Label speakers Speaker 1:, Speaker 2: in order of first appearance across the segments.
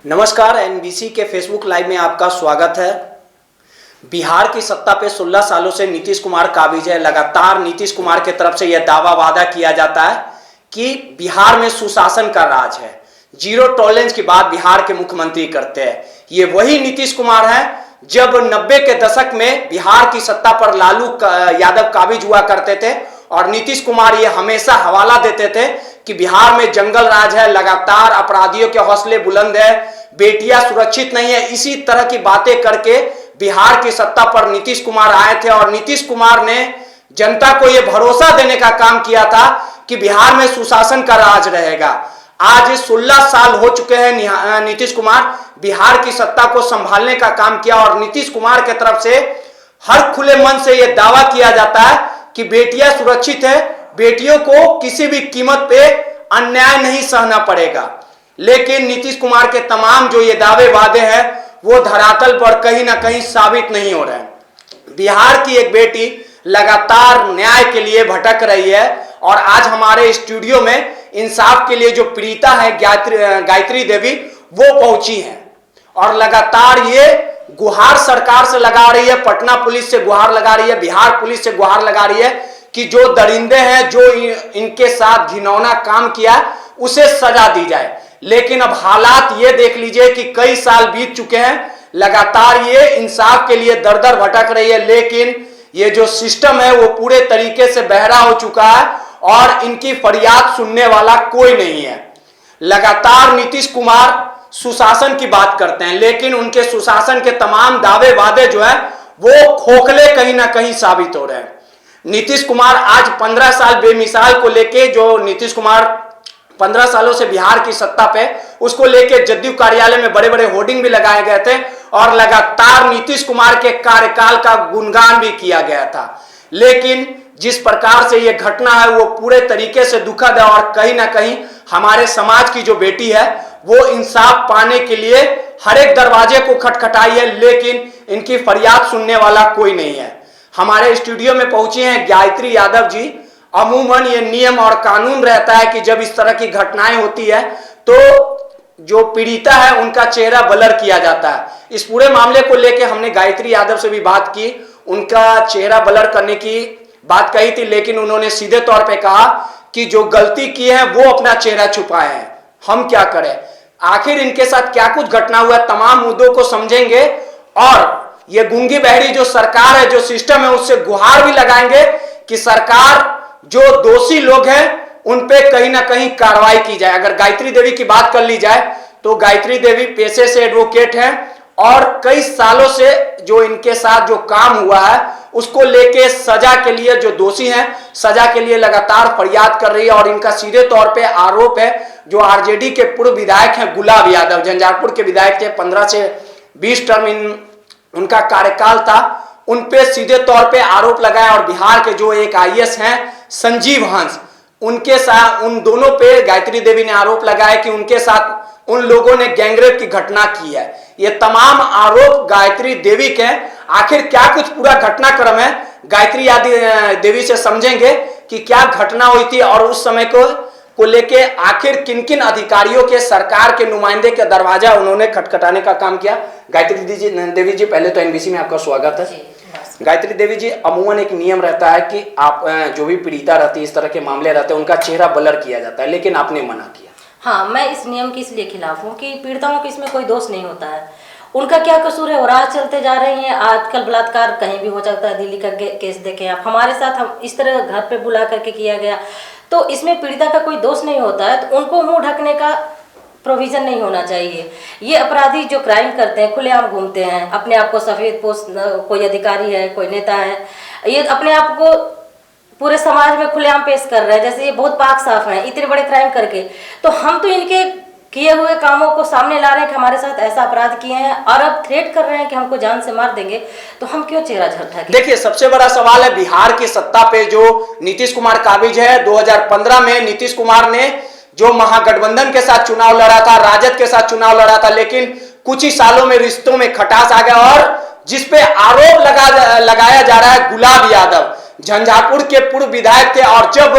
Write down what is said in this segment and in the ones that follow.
Speaker 1: नमस्कार, एनबीसी के Facebook live में आपका स्वागत है। बिहार की सत्ता पे 16 सालों से नीतीश कुमार काबिज है। लगातार नीतीश कुमार की तरफ से यह दावा वादा किया जाता है कि बिहार में सुशासन का राज है। जीरो टॉलरेंस की बात बिहार के मुख्यमंत्री करते हैं। ये वही नीतीश कुमार है जब 90 के दशक में बिहार की सत्ता पर लालू यादव काबिज हुआ करते थे और नीतीश कुमार ये हमेशा हवाला देते थे कि बिहार में जंगल राज है, लगातार अपराधियों के हौसले बुलंद है, बेटियां सुरक्षित नहीं है। इसी तरह की बातें करके बिहार की सत्ता पर नीतीश कुमार आए थे और नीतीश कुमार ने जनता को यह भरोसा देने का काम किया था कि बिहार में सुशासन का राज रहेगा। आज 16 साल हो चुके हैं नीतीश कुमार बिहार की सत्ता को संभालने का काम किया और नीतीश कुमार की तरफ से हर खुले मन से यह दावा किया जाता है कि बेटियां सुरक्षित है, बेटियों को किसी भी कीमत पे अन्याय नहीं सहना पड़ेगा। लेकिन नीतीश कुमार के तमाम जो ये दावे वादे हैं वो धरातल पर कहीं ना कहीं साबित नहीं हो रहे हैं। बिहार की एक बेटी लगातार न्याय के लिए भटक रही है और आज हमारे स्टूडियो में इंसाफ के लिए जो पीड़िता है गायत्री देवी वो पहुंची है और लगातार ये गुहार सरकार से लगा रही है, पटना पुलिस से गुहार लगा रही है, बिहार पुलिस से गुहार लगा रही है कि जो दरिंदे हैं, जो इनके साथ घिनौना काम किया उसे सजा दी जाए। लेकिन अब हालात ये देख लीजिए कि कई साल बीत चुके हैं, लगातार ये इंसाफ के लिए दर दर भटक रही है। लेकिन ये जो सिस्टम है वो पूरे तरीके से बहरा हो चुका है और इनकी फरियाद सुनने वाला कोई नहीं है। लगातार नीतीश कुमार सुशासन की बात करते हैं लेकिन उनके सुशासन के तमाम दावे वादे जो है वो खोखले कहीं ना कहीं साबित हो रहे हैं। नीतीश कुमार आज 15 साल बेमिसाल को लेके, जो नीतीश कुमार 15 सालों से बिहार की सत्ता पे, उसको लेके जदयू कार्यालय में बड़े बड़े होर्डिंग भी लगाए गए थे और लगातार नीतीश कुमार के कार्यकाल का गुणगान भी किया गया था। लेकिन जिस प्रकार से यह घटना है वो पूरे तरीके से दुखद है और कहीं ना कहीं हमारे समाज की जो बेटी है वो इंसाफ पाने के लिए हर एक दरवाजे को खटखटाई है, लेकिन इनकी फरियाद सुनने वाला कोई नहीं है। हमारे स्टूडियो में पहुंची हैं गायत्री यादव जी। अमूमन ये नियम और कानून रहता है कि जब इस तरह की घटनाएं होती है तो जो पीड़िता है उनका चेहरा ब्लर किया जाता है। इस पूरे मामले को लेकर हमने गायत्री यादव से भी बात की, उनका चेहरा ब्लर करने की बात कही थी, लेकिन उन्होंने सीधे तौर पे कहा कि जो गलती की है वो अपना चेहरा छुपाए हैं, हम क्या करें। आखिर इनके साथ क्या कुछ घटना हुआ, तमाम मुद्दों को समझेंगे और ये गूंगी बहरी जो सरकार है, जो सिस्टम है, उससे गुहार भी लगाएंगे कि सरकार जो दोषी लोग हैं उन पे कहीं ना कहीं कार्रवाई की जाए। अगर गायत्री देवी की बात कर ली जाए तो गायत्री देवी पेशे से एडवोकेट हैं और कई सालों से जो इनके साथ जो काम हुआ है उसको लेके सजा के लिए, जो दोषी हैं सजा के लिए लगातार फरियाद कर रही है। और इनका सीधे तौर पे आरोप है, जो आरजेडी के पूर्व विधायक हैं गुलाब यादव, झंझारपुर के विधायक थे, 15 से 20 टर्म उनका कार्यकाल था, उन पे सीधे तौर पे आरोप लगाया। और बिहार के जो एक आईएएस हैं संजीव हंस, उनके साथ, उन दोनों पे गायत्री देवी ने आरोप लगाया कि उनके साथ उन लोगों ने गैंगरेप की घटना की है। ये तमाम आरोप गायत्री देवी के। आखिर क्या कुछ पूरा घटनाक्रम है, गायत्री देवी से समझेंगे कि क्या घटना हुई थी और उस समय को लेके आखिर किन किन अधिकारियों के, सरकार के नुमाइंदे के दरवाजा उन्होंने खटखटाने का काम किया। गायत्री देवी जी, पहले तो एनबीसी में आपका स्वागत है। गायत्री देवी जी, अमूमन एक नियम रहता है कि आप जो भी पीड़िता रहती है, इस तरह के मामले रहते हैं, उनका चेहरा ब्लर किया जाता है, लेकिन आपने मना किया।
Speaker 2: हाँ, मैं इस नियम की इसलिए खिलाफ हूँ कि पीड़िताओं को इसमें कोई दोष नहीं होता है। उनका क्या कसूर है, वो राह चलते जा रही हैं। आजकल बलात्कार कहीं भी हो जाता है, दिल्ली का केस देखें आप, हमारे साथ हम इस तरह घर पे बुला करके किया गया, तो इसमें पीड़िता का कोई दोष नहीं होता है, तो उनको मुंह ढकने का प्रोविज़न नहीं होना चाहिए। ये अपराधी जो क्राइम करते हैं खुलेआम घूमते हैं, अपने आप को सफ़ेद पोस्ट, कोई अधिकारी है, कोई नेता है, ये अपने आप को पूरे समाज में खुलेआम पेश कर रहे हैं जैसे ये बहुत पाक साफ हैं इतने बड़े क्राइम करके। तो हम तो इनके किए हुए कामों को सामने ला रहे हैं कि हमारे साथ ऐसा अपराध किए हैं और अब थ्रेट कर रहे हैं कि हमको जान से मार देंगे, तो हम क्यों चेहरा झटका।
Speaker 1: देखिए, सबसे बड़ा सवाल है बिहार की सत्ता पे जो नीतीश कुमार काबिज है। 2015 में नीतीश कुमार ने जो महागठबंधन के साथ चुनाव लड़ा था, राजद के साथ चुनाव लड़ा था, लेकिन कुछ ही सालों में रिश्तों में खटास आ गया और जिसपे आरोप लगाया जा रहा है गुलाब यादव, झंझारपुर के पूर्व विधायक थे और जब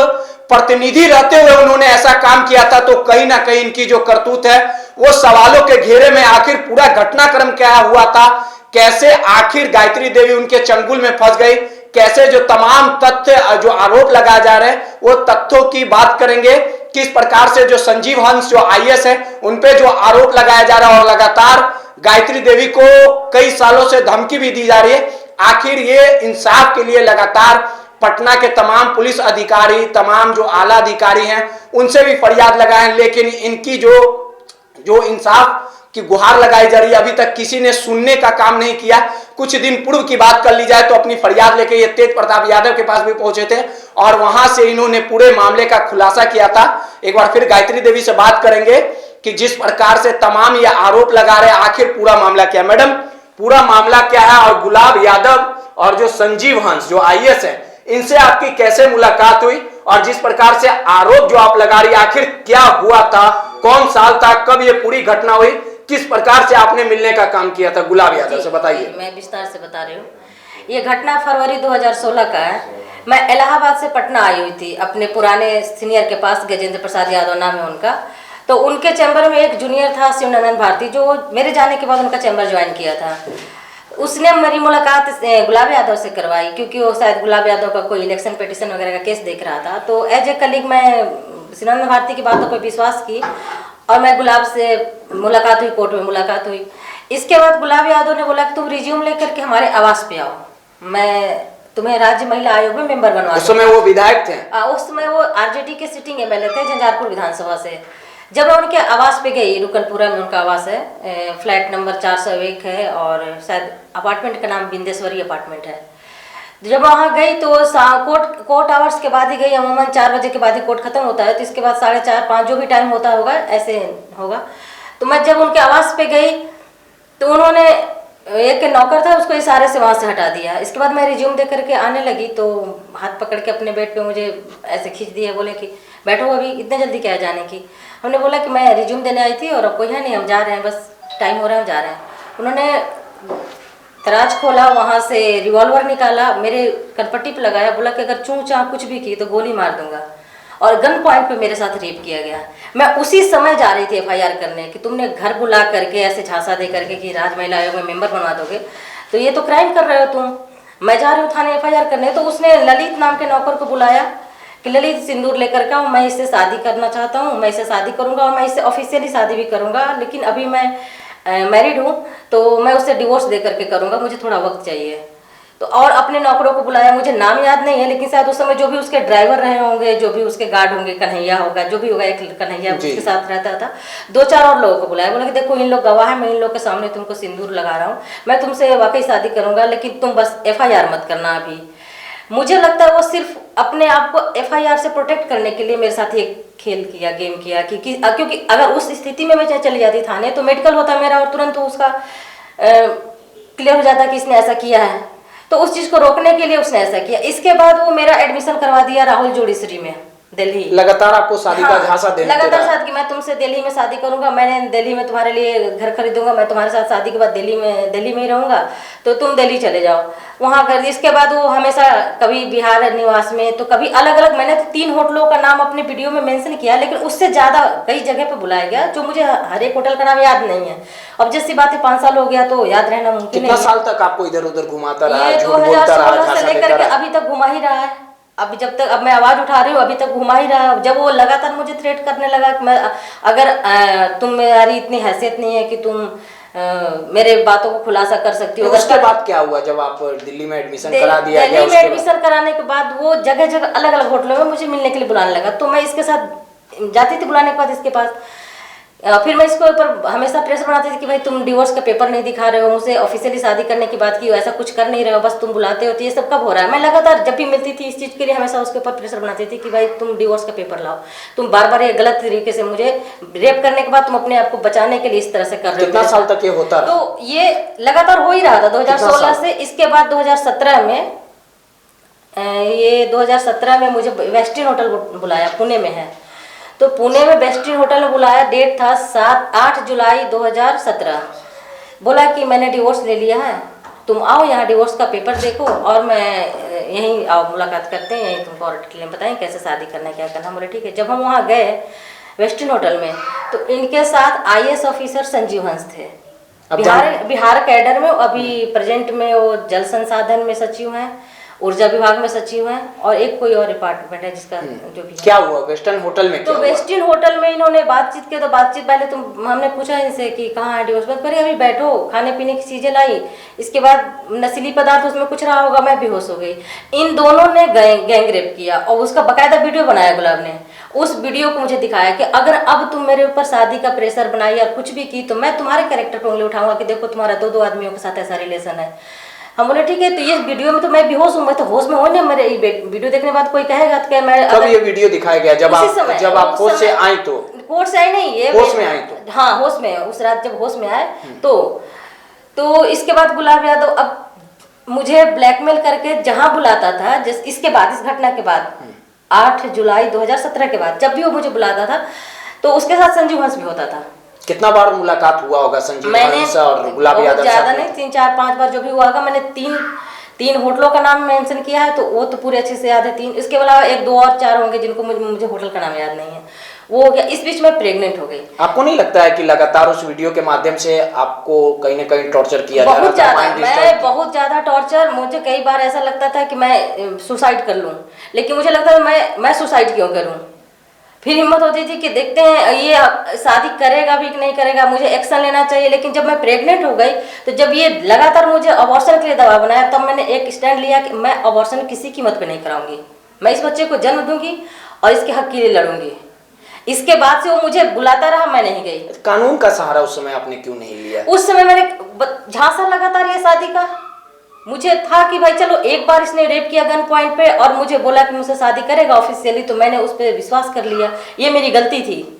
Speaker 1: प्रतिनिधि रहते हुए उन्होंने ऐसा काम किया था, तो कहीं ना कहीं इनकी जो करतूत है वो सवालों के घेरे में आखिर पूरा घटनाक्रम क्या हुआ था, कैसे आखिर गायत्री देवी उनके चंगुल में फंस गई, कैसे जो तमाम तथ्य जो आरोप लगाए जा रहे हैं वो तथ्यों की बात करेंगे। किस प्रकार से जो संजीव हंस जो आईएएस है उन पे जो आरोप लगाया जा रहा है और लगातार गायत्री देवी को कई सालों से धमकी भी दी जा रही है, आखिर ये इंसाफ के लिए लगातार पटना के तमाम पुलिस अधिकारी, तमाम जो आला अधिकारी हैं उनसे भी फरियाद लगाए, लेकिन इनकी जो इंसाफ की गुहार लगाई जा रही है अभी तक किसी ने सुनने का काम नहीं किया। कुछ दिन पूर्व की बात कर ली जाए तो अपनी फरियाद लेके ये तेज प्रताप यादव के पास भी पहुंचे थे और वहां से इन्होंने पूरे मामले का खुलासा किया था। एक बार फिर गायत्री देवी से बात करेंगे कि जिस प्रकार से तमाम ये आरोप लगा रहे हैं आखिर पूरा मामला क्या है। मैडम, पूरा मामला क्या है और गुलाब यादव और जो संजीव हंस जो आईएएस है इनसे आपकी कैसे मुलाकात हुई और जिस प्रकार से आरोप जो आप लगा रही आखिर क्या हुआ था, कौन साल था, कब ये पूरी घटना हुई, किस प्रकार से आपने मिलने का काम किया था? गुलाब यादव से बताइए।
Speaker 2: मैं विस्तार से बता रही हूँ। ये घटना फरवरी 2016 का है। मैं इलाहाबाद से पटना आई हुई थी अपने पुराने सीनियर के पास, गजेंद्र प्रसाद यादव नाम है उनका। तो उनके चैम्बर में एक जूनियर था शिवनंदन भारती, जो मेरे जाने के बाद उनका चैम्बर ज्वाइन किया था। उसने मेरी मुलाकात गुलाब यादव से करवाई क्योंकि वो शायद गुलाब यादव का कोई इलेक्शन पिटीशन वगैरह का केस देख रहा था। तो एज ए कलीग मैं शिवनंदन भारती की बातों पर विश्वास की और मैं गुलाब से मुलाकात हुई, कोर्ट में मुलाकात हुई। इसके बाद गुलाब यादव ने बोला कि तुम रिज्यूम लेकर के हमारे आवास पे आओ, मैं तुम्हें राज्य महिला आयोग में मेंबर बनवा।
Speaker 1: उस समय वो विधायक थे?
Speaker 2: उस समय वो आरजेडी के सिटिंग एमएलए थे झंझारपुर विधानसभा से। जब मैं उनके आवास पे गई, रुकनपुरा में उनका आवास है, फ्लैट नंबर 401 है और शायद अपार्टमेंट का नाम बिंदेश्वरी अपार्टमेंट है। जब वहाँ गई तो कोर्ट आवर्स के बाद ही गई, अमूमन 4 बजे के बाद ही कोर्ट खत्म होता है, तो इसके बाद 4:30 5 जो भी टाइम होता होगा ऐसे होगा। तो मैं जब उनके आवास पे गई तो उन्होंने एक नौकर था उसको इशारे से वहाँ से हटा दिया। इसके बाद मैं रिज्यूम दे करके आने लगी तो हाथ पकड़ के अपने बेड पे मुझे ऐसे खींच दिया, बोले कि बैठो, अभी इतने जल्दी क्या है जाने की। हमने बोला कि मैं रिज्यूम देने आई थी और अब कोई है नहीं, हम जा रहे हैं, बस टाइम हो रहा है, हम जा रहे हैं। उन्होंने दराज खोला, वहाँ से रिवॉल्वर निकाला, मेरे कनपट्टी पे लगाया, बोला कि अगर चूँ चाँ कुछ भी की तो गोली मार दूंगा और गन पॉइंट पे मेरे साथ रेप किया गया। मैं उसी समय जा रही थी एफआईआर करने कि तुमने घर बुला करके ऐसे झांसा दे करके कि राज्य महिला आयोग में मेंबर बनवा दोगे, तो ये तो क्राइम कर रहे हो तुम। मैं जा रही हूँ थाने एफआईआर करने। तो उसने ललित नाम के नौकर को बुलाया कि ललित सिंदूर लेकर के आओ, मैं इससे शादी करना चाहता हूँ, मैं इससे शादी करूँगा और मैं इससे ऑफिशियली शादी भी करूँगा, लेकिन अभी मैं मैरिड हूँ तो मैं उससे डिवोर्स दे करके करूँगा, मुझे थोड़ा वक्त चाहिए। तो और अपने नौकरों को बुलाया, मुझे नाम याद नहीं है लेकिन शायद उस समय जो भी उसके ड्राइवर रहे होंगे, जो भी उसके गार्ड होंगे, कन्हैया होगा, जो भी होगा, एक कन्हैया उसके साथ रहता था, 2-4 और लोगों को बुलाया। बोला कि देखो इन लोग गवाह है, मैं इन लोग के सामने तुमको सिंदूर लगा रहा हूँ, मैं तुमसे वाकई शादी करूँगा, लेकिन तुम बस एफआईआर मत करना अभी। मुझे लगता है वो सिर्फ अपने आप को एफआईआर से प्रोटेक्ट करने के लिए मेरे साथ ये खेल किया, गेम किया कि क्योंकि अगर उस स्थिति में मैं चली जाती थाने तो मेडिकल होता मेरा और तुरंत तो उसका क्लियर हो जाता कि इसने ऐसा किया है। तो उस चीज़ को रोकने के लिए उसने ऐसा किया। इसके बाद वो मेरा एडमिशन करवा दिया राहुल जोड़ीश्री में, दिल्ली।
Speaker 1: लगातार आपको शादी का झांसा देने
Speaker 2: लगातार शादी की, मैं तुमसे दिल्ली में शादी करूंगा, मैंने दिल्ली में तुम्हारे लिए घर खरीदूंगा, मैं तुम्हारे साथ शादी के बाद दिल्ली में ही रहूंगा, तो तुम दिल्ली चले जाओ वहाँ कर। इसके बाद वो हमेशा कभी बिहार निवास में तो कभी अलग अलग, मैंने 3 होटलों का नाम अपने वीडियो में मेंशन किया, लेकिन उससे ज़्यादा कई जगह पे बुलाया गया जो मुझे हर एक होटल का नाम याद नहीं है। अब जैसी बात है 5 साल हो गया तो याद रहना मुमकिन नहीं।
Speaker 1: कितना साल तक आपको इधर उधर घुमाता रहा?
Speaker 2: ये 2016 से लेकर के अभी तक घुमा ही रहा है। अभी जब तक अब मैं आवाज उठा रही हूँ अभी तक घुमा ही रहा है। जब वो लगातार मुझे थ्रेट करने लगा कि मैं अगर तुम्हारी इतनी हैसियत नहीं है कि तुम मेरे बातों को खुलासा कर सकती हो।
Speaker 1: उसके बाद क्या हुआ जब आप दिल्ली में एडमिशन करा दिया?
Speaker 2: दिल्ली में एडमिशन कराने के बाद वो जगह जगह अलग अलग होटलों में मुझे मिलने के लिए बुलाने लगा, तो मैं इसके साथ जाती थी बुलाने के बाद इसके पास। फिर मैं इसके ऊपर हमेशा प्रेशर बनाती थी कि भाई तुम डिवोर्स का पेपर नहीं दिखा रहे हो, मुझसे ऑफिशियली शादी करने की बात की हो, ऐसा कुछ कर नहीं रहे हो, बस तुम बुलाते हो, तो ये सब कब हो रहा है। मैं लगातार जब भी मिलती थी इस चीज़ के लिए हमेशा उसके ऊपर प्रेशर बनाती थी कि भाई तुम डिवोर्स का पेपर लाओ, तुम बार बार ये गलत तरीके से मुझे रेप करने के बाद तुम अपने आप को बचाने के लिए इस तरह से कर रहे हो।
Speaker 1: कितना साल तक ये होता रहा?
Speaker 2: तो ये लगातार हो ही रहा था 2016 से। इसके बाद 2017 में ये 2017 में मुझे वेस्टिन होटल बुलाया, पुणे में है, तो पुणे में वेस्टिन होटल में बुलाया। डेट था 8 जुलाई 2017। बोला कि मैंने डिवोर्स ले लिया है, तुम आओ यहाँ डिवोर्स का पेपर देखो और मैं यहीं आओ मुलाकात करते हैं, यहीं तुमको और डिटेल में बताएं कैसे शादी करना है क्या करना। बोले ठीक है। जब हम वहाँ गए वेस्टिन होटल में तो इनके साथ आईएएस ऑफिसर संजीव हंस थे।
Speaker 1: अब
Speaker 2: बिहार कैडर में अभी प्रेजेंट में वो जल संसाधन में सचिव हैं, ऊर्जा विभाग में सचिव हैं, और एक कोई और डिपार्टमेंट है जिसका जो भी है।
Speaker 1: क्या हुआ वेस्टर्न होटल में?
Speaker 2: तो वेस्टर्न होटल में इन्होंने बातचीत की, तो बातचीत पहले तो हमने पूछा इनसे कि कहाँ है डिवोर्स, पर अभी बैठो, खाने पीने की चीजें लाई, इसके बाद नशीली पदार्थ उसमें कुछ रहा होगा, मैं बेहोश हो गई। इन दोनों ने गैंग रेप किया और उसका बकायदा वीडियो बनाया गुलाब ने। उस वीडियो को मुझे दिखाया कि अगर अब तुम मेरे ऊपर शादी का प्रेशर बनाई या कुछ भी की तो मैं तुम्हारे कैरेक्टर पर उंगली उठाऊंगा कि देखो तुम्हारा दो आदमियों के साथ ऐसा रिलेशन है। हम बोले ठीक है, तो ये वीडियो में तो मैं बेहोश हूँ, मैं तो होश में हो नहीं, मेरे वीडियो देखने के बाद कोई कहेगा तो क्या मैं
Speaker 1: कब ये वीडियो दिखाया गया? जब आप होश से आई? तो
Speaker 2: कोर्ट से आई नहीं, ये
Speaker 1: होश में आई तो?
Speaker 2: हाँ होश में, उस रात जब होश में आए तो इसके बाद गुलाब यादव अब मुझे ब्लैकमेल करके जहां बुलाता था, जिस इसके बाद इस घटना के बाद 8 जुलाई 2017 के बाद जब भी वो मुझे बुलाता था तो उसके साथ संजीव हंस भी होता था।
Speaker 1: कितना बार मुलाकात हुआ होगा संजीव हंस और गुलाब यादव?
Speaker 2: ज्यादा नहीं, 3 4 5 बार जो भी हुआ होगा। मैंने तीन होटलों का नाम मेंशन किया है तो वो तो पूरे अच्छे से याद है, 3। इसके अलावा 1 2 और 4 होंगे जिनको मुझे होटल का नाम याद नहीं है। वो हो गया। इस बीच में प्रेग्नेंट हो गई।
Speaker 1: आपको नहीं लगता है कि लगातार उस वीडियो के माध्यम से आपको कहीं ना कहीं टॉर्चर किया जा रहा था?
Speaker 2: बहुत ज्यादा टॉर्चर। मुझे कई बार ऐसा लगता था कि मैं सुसाइड कर लूं, लेकिन मुझे लगता था मैं सुसाइड क्यों करूं। फिर हिम्मत होती थी कि देखते हैं ये शादी करेगा भी कि नहीं करेगा, मुझे एक्शन लेना चाहिए। लेकिन जब मैं प्रेग्नेंट हो गई तो जब ये लगातार मुझे अबॉर्शन के लिए दबाव बनाया, तब मैंने एक स्टैंड लिया कि मैं अबॉर्शन किसी कीमत पे नहीं कराऊंगी। मैं इस बच्चे को जन्म दूंगी और इसके हक के लिए लड़ूंगी। इसके बाद से वो मुझे बुलाता रहा, मैं नहीं गई।
Speaker 1: कानून का सहारा उस समय आपने क्यों नहीं लिया?
Speaker 2: उस समय मैंने झांसा लगातार ये शादी का। मुझे था कि भाई चलो, एक बार इसने रेप किया गन पॉइंट पे और मुझे बोला कि मुझसे शादी करेगा ऑफिशियली, तो मैंने उस पर विश्वास कर लिया। ये मेरी गलती थी।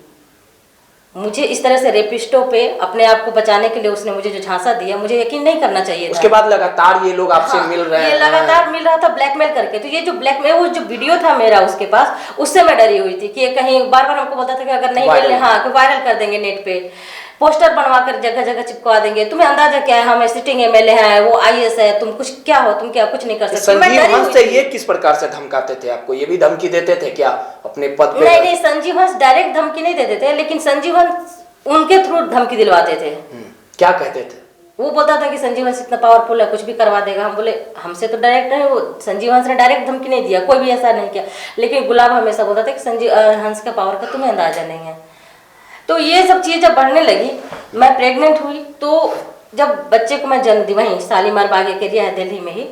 Speaker 2: मुझे इस तरह से रेपिस्टों पे अपने आप को बचाने के लिए उसने मुझे जो झांसा दिया, मुझे यकीन नहीं करना चाहिए था।
Speaker 1: उसके बाद लगातार ये लोग आपसे मिल रहे हैं?
Speaker 2: ये लगातार मिल रहा था ब्लैकमेल करके। तो ये जो ब्लैकमेल, वो जो वीडियो था मेरा उसके पास, उससे मैं डरी हुई थी कि कहीं बार बार हमको बोलता था कि अगर नहीं मिलने, हाँ, कि वायरल कर देंगे नेट पे, पोस्टर बनवा कर जगह जगह चिपका देंगे। तुम्हें अंदाजा क्या है, हम सिटिंग एमएलए हैं, वो आईएएस है, तुम कुछ क्या हो, तुम क्या कुछ नहीं कर सकते।
Speaker 1: संजीव हंस से ये किस प्रकार से धमकाते थे आपको? ये भी धमकी देते थे क्या अपने पद पे?
Speaker 2: नहीं, संजीव हंस डायरेक्ट धमकी नहीं देते थे, लेकिन संजीव हंस उनके थ्रू धमकी दिलवाते थे।
Speaker 1: क्या कहते थे?
Speaker 2: वो बोलता था कि संजीव हंस इतना पावरफुल है, कुछ भी करवा देगा। हम बोले हमसे तो डायरेक्ट नहीं, वो संजीव हंस ने डायरेक्ट धमकी नहीं दिया, कोई भी ऐसा नहीं किया। लेकिन गुलाब हमेशा बोलता था कि संजीव हंस का पावर का तुम्हें अंदाजा नहीं है। तो ये सब चीज़ जब बढ़ने लगी, मैं प्रेग्नेंट हुई, तो जब बच्चे को मैं जन्म दी वहीं शालीमार बाग एक एरिया है दिल्ली में ही,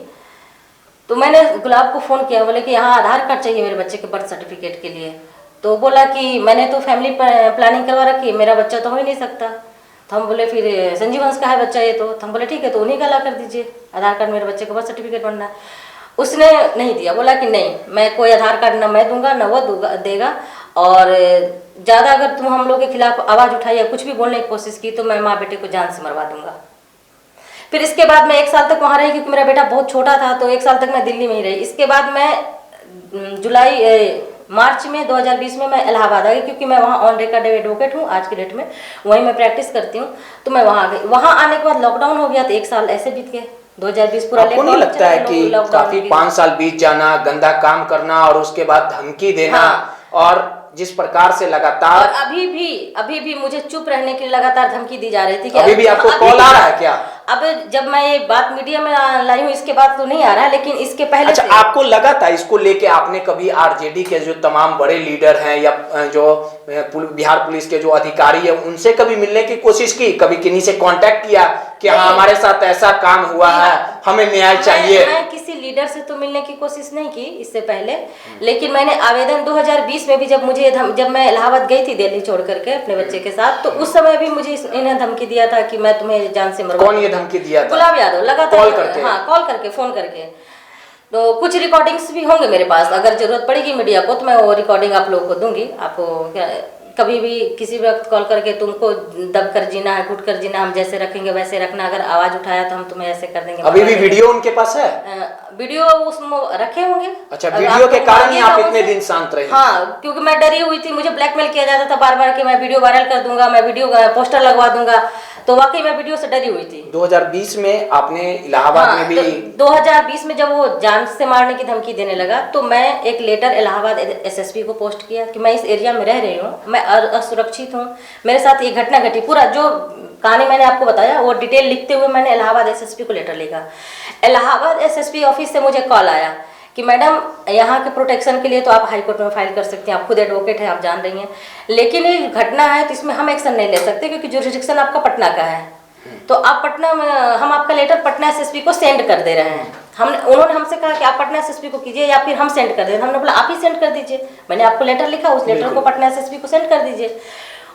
Speaker 2: तो मैंने गुलाब को फ़ोन किया, बोले कि यहाँ आधार कार्ड चाहिए मेरे बच्चे के बर्थ सर्टिफिकेट के लिए। तो बोला कि मैंने तो फैमिली प्लानिंग करवा रखी है, मेरा बच्चा तो हो ही नहीं सकता। तो हम बोले फिर संजीव हंस का है बच्चा ये, तो हम बोले ठीक है, तो उन्हीं का ला कर दीजिए आधार कार्ड, मेरे बच्चे का बर्थ सर्टिफिकेट बनना है। उसने नहीं दिया, बोला कि नहीं, मैं कोई आधार कार्ड ना मैं दूंगा ना वो देगा, और ज़्यादा अगर तुम हम लोग के खिलाफ आवाज़ उठाई या कुछ भी बोलने की कोशिश की तो मैं माँ बेटे को जान से मरवा दूंगा। फिर इसके बाद मैं 1 साल तक वहाँ रही, क्योंकि मेरा बेटा बहुत छोटा था, तो 1 साल तक मैं दिल्ली में ही रही। इसके बाद मैं मार्च में 2020 में मैं इलाहाबाद आ गई, क्योंकि मैं वहाँ ऑन रिकॉर्ड एडवोकेट हूँ आज की डेट में, वहीं मैं प्रैक्टिस करती हूँ। तो मैं वहाँ आ गई। वहाँ आने के बाद लॉकडाउन हो गया, तो 1 साल ऐसे बीत गए। 2020 पूरा।
Speaker 1: आपको नहीं लगता है कि काफी 5 साल बीत जाना, गंदा काम करना और उसके बाद धमकी देना, और जिस प्रकार से लगातार,
Speaker 2: और अभी भी मुझे चुप रहने के लिए लगातार धमकी दी जा रही थी कि
Speaker 1: अभी भी आपको कॉल आ रहा है क्या?
Speaker 2: अब जब मैं ये बात मीडिया में लाई हूँ इसके बाद तो नहीं आ रहा है, लेकिन इसके पहले
Speaker 1: अच्छा, आपको लगा था इसको लेके आपने कभी आरजेडी के जो तमाम बड़े लीडर हैं या जो बिहार पुलिस के जो अधिकारी है उनसे कभी मिलने की कोशिश की? कभी किन्हीं से कांटेक्ट किया कि हाँ हमारे साथ ऐसा काम हुआ है, हमें न्याय चाहिए?
Speaker 2: मैं किसी लीडर से तो मिलने की कोशिश नहीं की इससे पहले, लेकिन मैंने आवेदन 2020 में भी जब मैं इलाहाबाद गई थी दिल्ली छोड़ करके अपने बच्चे के साथ, तो उस समय भी मुझे इन्हें धमकी दिया था कि मैं तुम्हें जान से मरवा।
Speaker 1: कौन ये धमकी दिया था?
Speaker 2: गुलाब यादव लगातार
Speaker 1: कॉल करके?
Speaker 2: हाँ, कॉल करके, फोन करके। तो कुछ रिकॉर्डिंग्स भी होंगे मेरे पास, अगर जरूरत पड़ेगी मीडिया को तो मैं वो रिकॉर्डिंग आप लोगों को दूंगी। आपको कभी भी किसी वक्त कॉल करके तुमको दब कर जीना है, घुट कर जीना, हम जैसे रखेंगे वैसे रखना, अगर आवाज उठाया तो हम तुम्हें ऐसे कर देंगे।
Speaker 1: अभी भी वीडियो उनके पास है?
Speaker 2: वीडियो उसमें रखे होंगे।
Speaker 1: अच्छा, वीडियो के कारण ही आप इतने दिन शांत रहे?
Speaker 2: हाँ, क्योंकि मैं डरी हुई थी, मुझे ब्लैकमेल किया जाता था बार बार कि मैं वीडियो वायरल कर दूंगा, मैं वीडियो पोस्टर लगवा दूंगा, तो वाकई मैं वीडियो से डरी हुई थी।
Speaker 1: 2020 में आपने इलाहाबाद में भी
Speaker 2: 2020 में जब वो जान से मारने की धमकी देने लगा तो मैं एक लेटर इलाहाबाद एसएसपी को पोस्ट किया कि मैं इस एरिया में रह रही हूँ, मैं असुरक्षित हूँ, मेरे साथ ये घटना घटी। पूरा जो कहानी मैंने आपको बताया वो डिटेल लिखते हुए मैंने इलाहाबाद एसएसपी को लेटर लिखा। इलाहाबाद एसएसपी ऑफिस से मुझे कॉल आया कि मैडम यहाँ के प्रोटेक्शन के लिए तो आप हाई कोर्ट में फाइल कर सकती हैं, आप खुद एडवोकेट हैं, आप जान रही हैं, लेकिन ये घटना है तो इसमें हम एक्शन नहीं ले सकते क्योंकि जुरिडिक्शन आपका पटना का है। तो आप पटना में, हम आपका लेटर पटना एसएसपी को सेंड कर दे रहे हैं। उन्होंने हमसे कहा कि आप पटना एसएसपी को कीजिए या फिर हम सेंड कर दें। हमने बोला आप ही सेंड कर दीजिए। मैंने आपको लेटर लिखा, उस लेटर को पटना एसएसपी को सेंड कर दीजिए।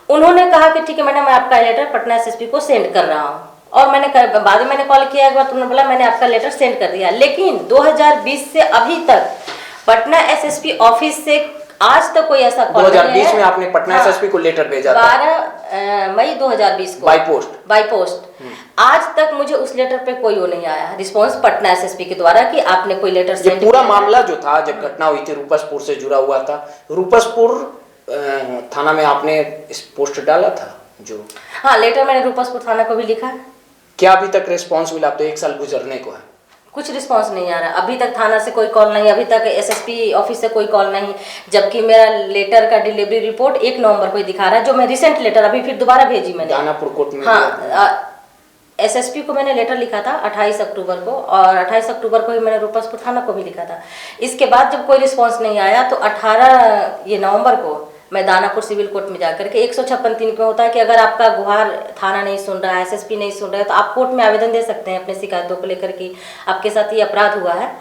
Speaker 2: उन्होंने कहा कि ठीक है मैडम, मैं आपका लेटर पटना एसएसपी को सेंड कर रहा हूँ। और बाद में मैंने कॉल किया एक बार, तुमने बोला मैंने आपका लेटर सेंड कर दिया। लेकिन 2020 से अभी तक पटना एसएसपी ऑफिस से आज तक कोई ऐसा कॉल
Speaker 1: 2020 में आपने पटना एसएसपी को लेटर भेजा था
Speaker 2: 12 मई 2020 को बाय पोस्ट। आज तक मुझे उस लेटर पे कोई वो नहीं आया रिस्पांस पटना एसएसपी के द्वारा कि आपने कोई लेटर
Speaker 1: सेंड। पूरा मामला जो था, जब घटना हुई थी रूपसपुर से जुड़ा हुआ था, रूपसपुर थाना में आपने इस पोस्ट डाला था जो?
Speaker 2: हाँ, लेटर मैंने रूपसपुर थाना को भी लिखा।
Speaker 1: क्या अभी तक रिस्पांस मिला? तो 1 साल गुजरने को है,
Speaker 2: कुछ रिस्पांस नहीं आ रहा। अभी तक थाना से कोई कॉल नहीं, अभी तक एसएसपी ऑफिस से कोई कॉल नहीं, जबकि मेरा लेटर का डिलीवरी रिपोर्ट 1 नवंबर को ही दिखा रहा है, जो मैं रिसेंट लेटर अभी फिर दोबारा भेजी मैंने
Speaker 1: दानापुर कोर्ट में।
Speaker 2: हाँ, एसएसपी को मैंने लेटर लिखा था 28 अक्टूबर को, और 28 अक्टूबर को ही मैंने रूपसपुर थाना को भी लिखा था। इसके बाद जब कोई रिस्पांस नहीं आया तो 18 नवंबर को मैं दानापुर सिविल कोर्ट में जाकर के 156(3) में होता है कि अगर आपका गुहार थाना नहीं सुन रहा है, एसएसपी नहीं सुन रहा है, तो आप कोर्ट में आवेदन दे सकते हैं अपने शिकायतों को लेकर कि आपके साथ ये अपराध हुआ है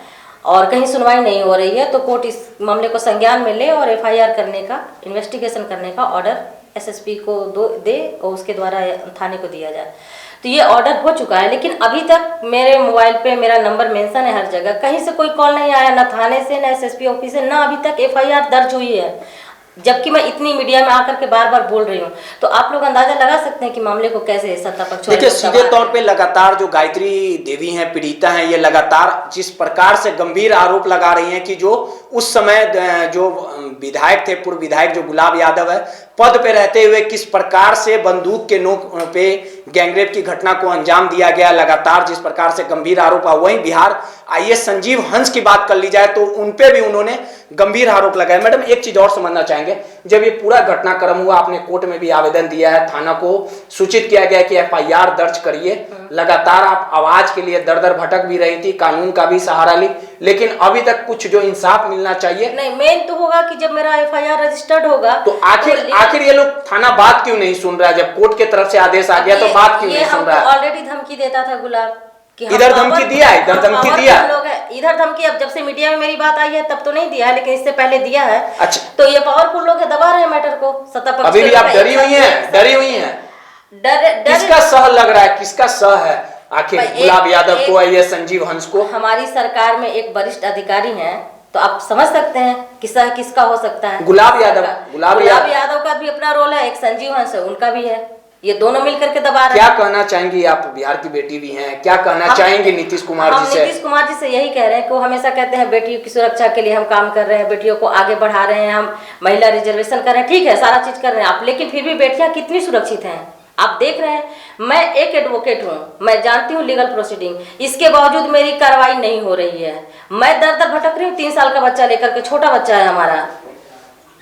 Speaker 2: और कहीं सुनवाई नहीं हो रही है, तो कोर्ट इस मामले को संज्ञान में ले और एफआईआर करने का, इन्वेस्टिगेशन करने का ऑर्डर एसएसपी को दे और उसके द्वारा थाने को दिया जाए। तो ये ऑर्डर हो चुका है, लेकिन अभी तक मेरे मोबाइल पे मेरा नंबर मेंशन है हर जगह, कहीं से कोई कॉल नहीं आया, ना थाने से, ना एसएसपी ऑफिस से, ना अभी तक एफआईआर दर्ज हुई है, जबकि मैं इतनी मीडिया में आकर के बार बार बोल रही हूँ। तो आप लोग अंदाजा लगा सकते हैं कि मामले को कैसे सत्ता पक्ष।
Speaker 1: देखिए, सीधे तौर पे लगातार जो गायत्री देवी हैं, पीड़िता हैं, ये लगातार जिस प्रकार से गंभीर आरोप लगा रही हैं कि जो उस समय जो विधायक थे, पूर्व विधायक जो गुलाब यादव है, पद पे रहते हुए किस प्रकार से बंदूक के नोक पे गैंगरेप की घटना को अंजाम दिया गया, लगातार जिस प्रकार से गंभीर आरोप। वहीं बिहार आईएएस संजीव हंस की बात कर ली जाए तो उनपे भी उन्होंने गंभीर आरोप लगाए। मैडम, एक चीज और समझना चाहेंगे, जब ये पूरा घटनाक्रम हुआ, आपने कोर्ट में भी आवेदन दिया है, थाना को सूचित किया गया कि एफआईआर दर्ज करिए, लगातार आप आवाज के लिए दर दर भटक भी रही थी, कानून का भी सहारा ली, लेकिन अभी तक कुछ जो इंसाफ मिलना चाहिए
Speaker 2: नहीं। मेन तो होगा कि जब मेरा एफआईआर रजिस्टर्ड होगा
Speaker 1: तो आखिर ये लोग थाना बात क्यों नहीं सुन रहा है? जब कोर्ट की तरफ से आदेश आ गया तो बात क्यों नहीं सुन रहा है?
Speaker 2: ऑलरेडी धमकी देता था गुलाब,
Speaker 1: इधर धमकी दिया है, इधर धमकी दिया,
Speaker 2: इधर धमकी। अब जब से मीडिया में मेरी बात आई है तब तो नहीं दिया है, लेकिन इससे पहले दिया है।
Speaker 1: अच्छा,
Speaker 2: तो ये पावरफुल लोग दबा रहे हैं मैटर को, सत्ता पक्ष।
Speaker 1: अभी भी आप डरी हुई हैं? किसका सह लग रहा है, किसका सह है आखिर? गुलाब यादव को या संजीव हंस को?
Speaker 2: हमारी सरकार में एक वरिष्ठ अधिकारी हैं, तो आप समझ सकते हैं किसका हो सकता है।
Speaker 1: गुलाब यादव
Speaker 2: का भी अपना रोल है, एक संजीव हंस है, उनका भी है। ये दोनों मिलकर के दबा रहे
Speaker 1: हैं। क्या कहना चाहेंगी आप? बिहार की बेटी भी हैं, क्या कहना चाहेंगे नीतीश कुमार जी से?
Speaker 2: नीतीश कुमार जी से यही कह रहे हैं कि वो हमेशा कहते हैं बेटियों की सुरक्षा के लिए हम काम कर रहे हैं, बेटियों को आगे बढ़ा रहे हैं, हम महिला रिजर्वेशन कर रहे हैं, ठीक है, सारा चीज कर रहे हैं आप, लेकिन फिर भी बेटियां कितनी सुरक्षित हैं आप देख रहे हैं। मैं एक एडवोकेट हूँ, मैं जानती हूँ लीगल प्रोसीडिंग, इसके बावजूद मेरी कार्रवाई नहीं हो रही है। मैं दर दर भटक रही हूँ, 3 साल का बच्चा लेकर के, छोटा बच्चा है हमारा,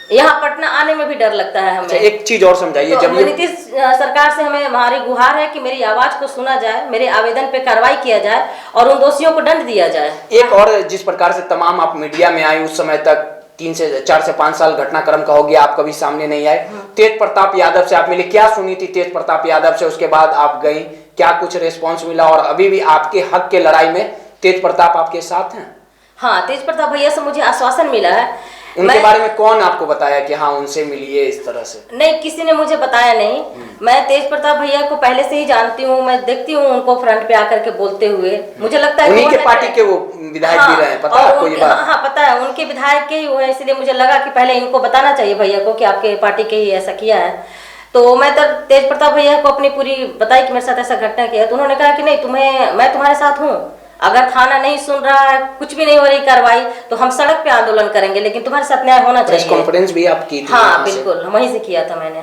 Speaker 2: यहाँ पटना आने में भी डर लगता है हमें।
Speaker 1: एक चीज और समझाइए, जब
Speaker 2: नीतीश सरकार से हमारी गुहार है कि मेरी आवाज को सुना जाए, मेरे आवेदन पे कार्रवाई किया जाए और उन दोषियों को दंड दिया जाए।
Speaker 1: एक और, जिस प्रकार से तमाम आप मीडिया में आए, उस समय तक 3 से 4 से 5 साल घटनाक्रम का हो गया, आप कभी सामने नहीं आए। तेज प्रताप यादव से आप मिले, क्या सुनी थी तेज प्रताप यादव से? उसके बाद आप गई, क्या कुछ रिस्पॉन्स मिला? और अभी भी आपके हक के लड़ाई में तेज प्रताप आपके साथ हैं?
Speaker 2: हाँ, तेज प्रताप भैया से मुझे आश्वासन मिला है।
Speaker 1: उनके बारे में कौन आपको बताया कि हाँ उनसे मिलिए इस तरह से?
Speaker 2: नहीं, किसी ने मुझे बताया नहीं। मैं तेज प्रताप भैया को पहले से ही जानती हूँ, मैं देखती हूँ उनको फ्रंट पे आकर के बोलते हुए, मुझे लगता है
Speaker 1: उन्हीं के पार्टी के वो विधायक भी रहे, पता है आपको ये बात?
Speaker 2: हाँ, पता है, उनके विधायक के ही हुए, इसलिए मुझे लगा कि पहले इनको बताना चाहिए भैया को कि आपके पार्टी के ही ऐसा किया है। तो मैं तब तेज प्रताप भैया को अपनी पूरी बताई कि मेरे साथ ऐसा घटना किया, तो उन्होंने कहा कि नहीं, मैं तुम्हारे साथ हूँ, अगर थाना नहीं सुन रहा है, कुछ भी नहीं हो रही कार्रवाई, तो हम सड़क पे आंदोलन करेंगे, लेकिन तुम्हारे साथ न्याय होना चाहिए।
Speaker 1: प्रेस कॉन्फ्रेंस भी आप की थी?
Speaker 2: हाँ बिल्कुल, वहीं से किया था मैंने।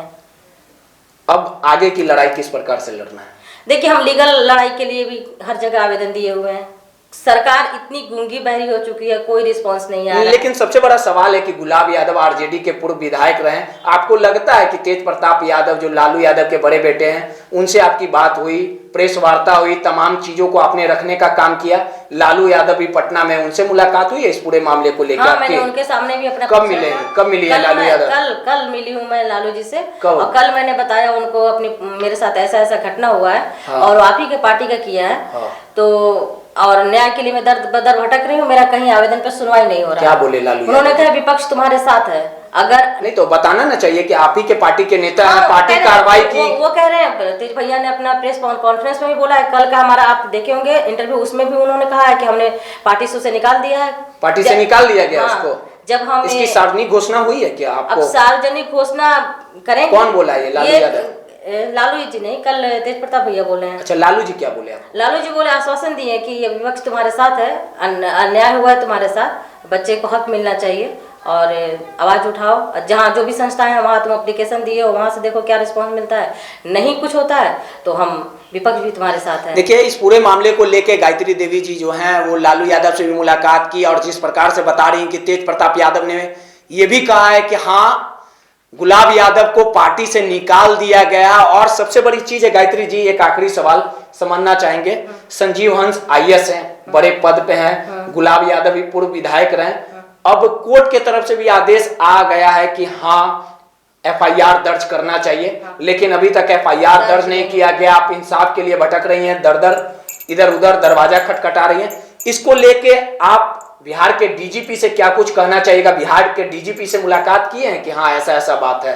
Speaker 1: अब आगे की लड़ाई किस प्रकार से लड़ना है?
Speaker 2: देखिए, हम लीगल लड़ाई के लिए भी हर जगह आवेदन दिए हुए हैं। सरकार इतनी गूंगी बहरी हो चुकी है, कोई रिस्पांस नहीं आ रहा है।
Speaker 1: लेकिन सबसे बड़ा सवाल है कि गुलाब यादव आरजेडी के पूर्व विधायक रहे, आपको लगता है कि तेज प्रताप यादव जो लालू यादव के बड़े बेटे हैं, उनसे आपकी बात हुई, प्रेस वार्ता हुई, तमाम चीजों को आपने रखने का काम किया? लालू यादव भी पटना में, उनसे मुलाकात हुई है इस पूरे मामले को लेकर?
Speaker 2: हाँ, मैंने उनके सामने भी अपना
Speaker 1: कब मिली है लालू यादव?
Speaker 2: कल मिली हूँ मैं लालू जी से। और कल मैंने बताया उनको अपनी, मेरे साथ ऐसा ऐसा घटना हुआ है। हाँ। और आप ही के पार्टी का किया है। हाँ। तो और न्याय के लिए मैं दर बदर भटक रही हूँ, मेरा कहीं आवेदन पर सुनवाई नहीं हो रहा।
Speaker 1: क्या बोले लालू?
Speaker 2: उन्होंने कहा विपक्ष तुम्हारे साथ है। अगर
Speaker 1: नहीं तो बताना ना चाहिए कि आप ही के पार्टी के नेता हैं, पार्टी कार्रवाई की।
Speaker 2: वो कह रहे हैं, तेज भैया ने अपना प्रेस कॉन्फ्रेंस में भी बोला है, कल का हमारा आप देखे होंगे इंटरव्यू, उसमें भी उन्होंने कहा है कि हमने पार्टी से निकाल दिया है।
Speaker 1: पार्टी से निकाल दिया गया उसको?
Speaker 2: जब हम
Speaker 1: इसकी सार्वजनिक घोषणा हुई है क्या आपको?
Speaker 2: अब सार्वजनिक घोषणा करेंगे।
Speaker 1: कौन बोला ये? लालू यादव?
Speaker 2: लालू जी नहीं, कल तेज प्रताप भैया बोले हैं।
Speaker 1: अच्छा, लालू जी क्या बोले?
Speaker 2: लालू जी बोले, आश्वासन दिए कि ये विपक्ष तुम्हारे साथ है, अन्याय हुआ है तुम्हारे साथ, बच्चे को हक मिलना चाहिए और आवाज उठाओ। जहाँ जो भी संस्थाएं हैं वहाँ तुम एप्लीकेशन दिए हो, वहाँ से देखो क्या रिस्पांस मिलता है। नहीं कुछ होता है तो हम विपक्ष भी तुम्हारे साथ है।
Speaker 1: देखिए, इस पूरे मामले को लेके गायत्री देवी जी जो हैं वो लालू यादव से भी मुलाकात की और जिस प्रकार से बता रही हैं कि तेज प्रताप यादव ने ये भी कहा है कि हाँ, गुलाब यादव को पार्टी से निकाल दिया गया। और सबसे बड़ी चीज है गायत्री जी, एक आखिरी सवाल समझना चाहेंगे। संजीव हंस आईएएस हैं, बड़े पद पे हैं, गुलाब यादव भी पूर्व विधायक रहे। अब कोर्ट के तरफ से भी आदेश आ गया है कि हाँ एफआईआर दर्ज करना चाहिए, लेकिन अभी तक एफआईआर दर्ज नहीं किया गया। आप इंसाफ के लिए भटक रही हैं, दर दर इधर उधर दरवाजा खटखटा रही हैं। इसको लेके आप बिहार के डीजीपी से क्या कुछ कहना चाहिएगा? बिहार के डीजीपी से मुलाकात की है कि हाँ ऐसा ऐसा बात है?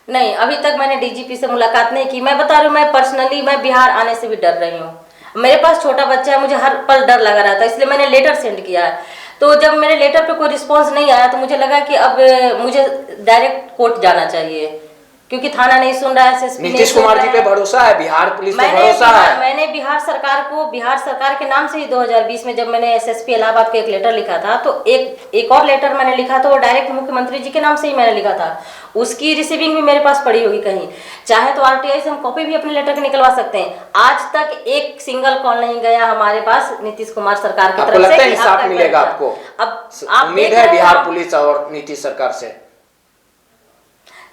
Speaker 2: नहीं, अभी तक मैंने डीजीपी से मुलाकात नहीं की। मैं बता रही हूँ, मैं पर्सनली मैं बिहार आने से भी डर रही हूँ। मेरे पास छोटा बच्चा है, मुझे हर पल डर लगा रहता है, इसलिए मैंने लेटर सेंड किया है। तो जब मेरे लेटर पे कोई रिस्पांस नहीं आया तो मुझे लगा कि अब मुझे डायरेक्ट कोर्ट जाना चाहिए, क्योंकि थाना नहीं सुन रहा है, एसएसपी
Speaker 1: नीतीश कुमार जी पे भरोसा है, बिहार पुलिस पे भरोसा है।
Speaker 2: मैंने बिहार सरकार के नाम से ही 2020 में जब मैंने एसएसपी इलाहाबाद को एक लेटर लिखा था, तो एक और लेटर मैंने लिखा था, वो डायरेक्ट मुख्यमंत्री जी के नाम से ही मैंने लिखा था। उसकी रिसीविंग भी मेरे पास पड़ी होगी कहीं, चाहे तो आरटीआई से हम कॉपी भी अपने लेटर की निकलवा सकते हैं। आज तक एक सिंगल कॉल नहीं गया हमारे पास नीतीश कुमार सरकार की तरफ से।
Speaker 1: लगता है इंसाफ मिलेगा आपको?
Speaker 2: अब
Speaker 1: उम्मीद है बिहार पुलिस और नीतीश सरकार से?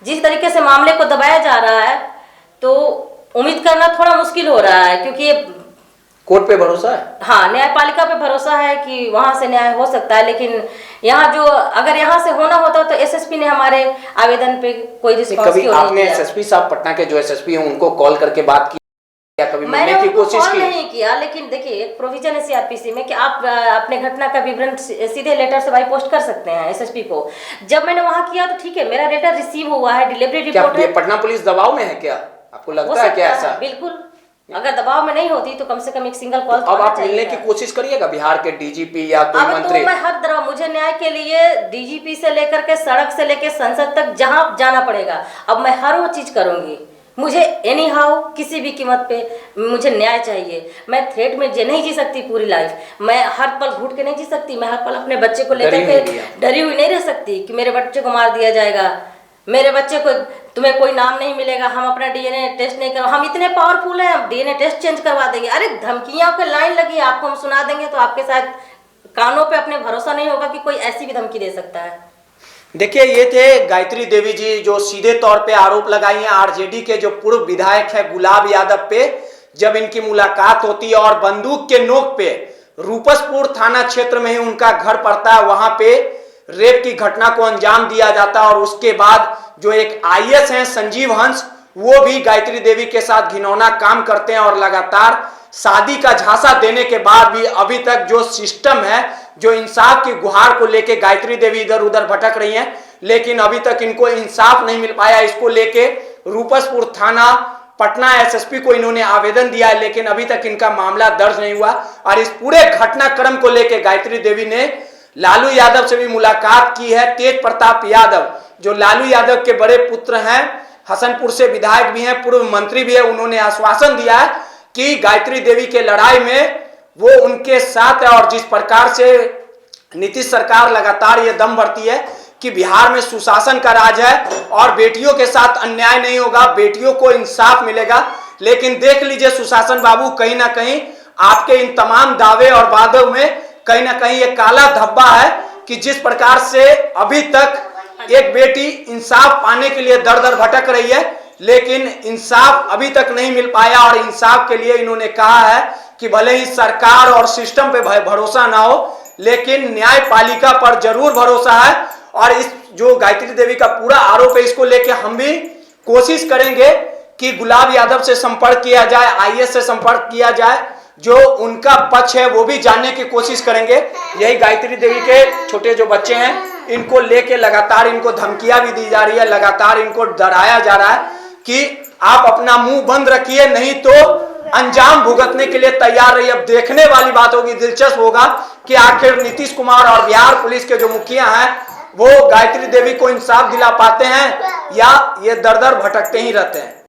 Speaker 2: जिस तरीके से मामले को दबाया जा रहा है तो उम्मीद करना थोड़ा मुश्किल हो रहा है, क्योंकि
Speaker 1: कोर्ट पे भरोसा है।
Speaker 2: हाँ, न्यायपालिका पे भरोसा है कि वहां से न्याय हो सकता है, लेकिन यहाँ जो अगर यहाँ से होना होता तो एसएसपी ने हमारे आवेदन पे कोई रिस्पांस क्यों नहीं दिया?
Speaker 1: आपने एसएसपी साहब पटना के जो एसएसपी हैं उनको कॉल करके बात की? कभी मिलने की कोशिश की?
Speaker 2: नहीं किया, लेकिन देखिए एक प्रोविजन है सीआरपीसी में कि आप अपने घटना का विवरण सीधे लेटर से भाई पोस्ट कर सकते हैं एसएसपी को। जब मैंने वहां किया तो ठीक है, मेरा लेटर रिसीव हुआ है, डिलीवरी रिपोर्ट है।
Speaker 1: पटना पुलिस दबाव में है क्या? आपको लगता है क्या ऐसा?
Speaker 2: बिल्कुल, अगर दबाव में नहीं होती तो कम से कम एक सिंगल कॉल।
Speaker 1: अब आप मिलने की कोशिश करिएगा बिहार के डीजीपी या कोई मंत्री?
Speaker 2: तो मैं हर तरह, मुझे न्याय के लिए डीजीपी से लेकर के सड़क से लेकर संसद तक जहां जाना पड़ेगा, अब मैं हर वो चीज करूंगी। मुझे एनी हाउ किसी भी कीमत पे मुझे न्याय चाहिए। मैं थ्रेट में नहीं जी सकती पूरी लाइफ, मैं हर पल घुट के नहीं जी सकती, मैं हर पल अपने बच्चे को लेकर के डरी हुई नहीं रह सकती कि मेरे बच्चे को मार दिया जाएगा, मेरे बच्चे को, तुम्हें कोई नाम नहीं मिलेगा, हम अपना डीएनए टेस्ट नहीं करवा, हम इतने पावरफुल हैं, डीएनए टेस्ट चेंज करवा देंगे। अरे धमकियां के लाइन लगी, आपको हम सुना देंगे तो आपके साथ कानों पे अपने भरोसा नहीं होगा कि कोई ऐसी भी धमकी दे सकता है।
Speaker 1: देखिए, ये थे गायत्री देवी जी जो सीधे तौर पे आरोप लगाई हैं आरजेडी के जो पूर्व विधायक है गुलाब यादव पे। जब इनकी मुलाकात होती है और बंदूक के नोक पे रूपसपुर थाना क्षेत्र में ही उनका घर पड़ता है, वहां पे रेप की घटना को अंजाम दिया जाता है। और उसके बाद जो एक आईएएस हैं संजीव हंस, वो भी गायत्री देवी के साथ घिनौना काम करते हैं और लगातार शादी का झांसा देने के बाद भी अभी तक जो सिस्टम है, जो इंसाफ की गुहार को लेके गायत्री देवी इधर उधर भटक रही हैं, लेकिन अभी तक इनको इंसाफ नहीं मिल पाया। इसको लेके रूपसपुर थाना पटना एसएसपी को इन्होंने आवेदन दिया है, लेकिन अभी तक इनका मामला दर्ज नहीं हुआ। और इस पूरे घटनाक्रम को लेके गायत्री देवी ने लालू यादव से भी मुलाकात की है। तेज प्रताप यादव जो लालू यादव के बड़े पुत्र हैं, हसनपुर से विधायक भी हैं, पूर्व मंत्री भी है, उन्होंने आश्वासन दिया है कि गायत्री देवी के लड़ाई में वो उनके साथ है। और जिस प्रकार से नीतीश सरकार लगातार ये दम भरती है कि बिहार में सुशासन का राज है और बेटियों के साथ अन्याय नहीं होगा, बेटियों को इंसाफ मिलेगा, लेकिन देख लीजिए सुशासन बाबू, कहीं ना कहीं आपके इन तमाम दावे और वादों में कहीं ना कहीं एक काला धब्बा है कि जिस प्रकार से अभी तक एक बेटी इंसाफ पाने के लिए दर दर भटक रही है, लेकिन इंसाफ अभी तक नहीं मिल पाया। और इंसाफ के लिए इन्होंने कहा है कि भले ही सरकार और सिस्टम पे भरोसा ना हो, लेकिन न्यायपालिका पर जरूर भरोसा है। और इस जो गायत्री देवी का पूरा आरोप है, इसको लेके हम भी कोशिश करेंगे कि गुलाब यादव से संपर्क किया जाए, आईएएस से संपर्क किया जाए, जो उनका पक्ष है वो भी जानने की कोशिश करेंगे। यही गायत्री देवी के छोटे जो बच्चे हैं, इनको लेके लगातार इनको धमकियां भी दी जा रही है, लगातार इनको डराया जा रहा है कि आप अपना मुंह बंद रखिए, नहीं तो अंजाम भुगतने के लिए तैयार रहिए। अब देखने वाली बात होगी, दिलचस्प होगा कि आखिर नीतीश कुमार और बिहार पुलिस के जो मुखिया हैं वो गायत्री देवी को इंसाफ दिला पाते हैं या ये दर दर भटकते ही रहते हैं।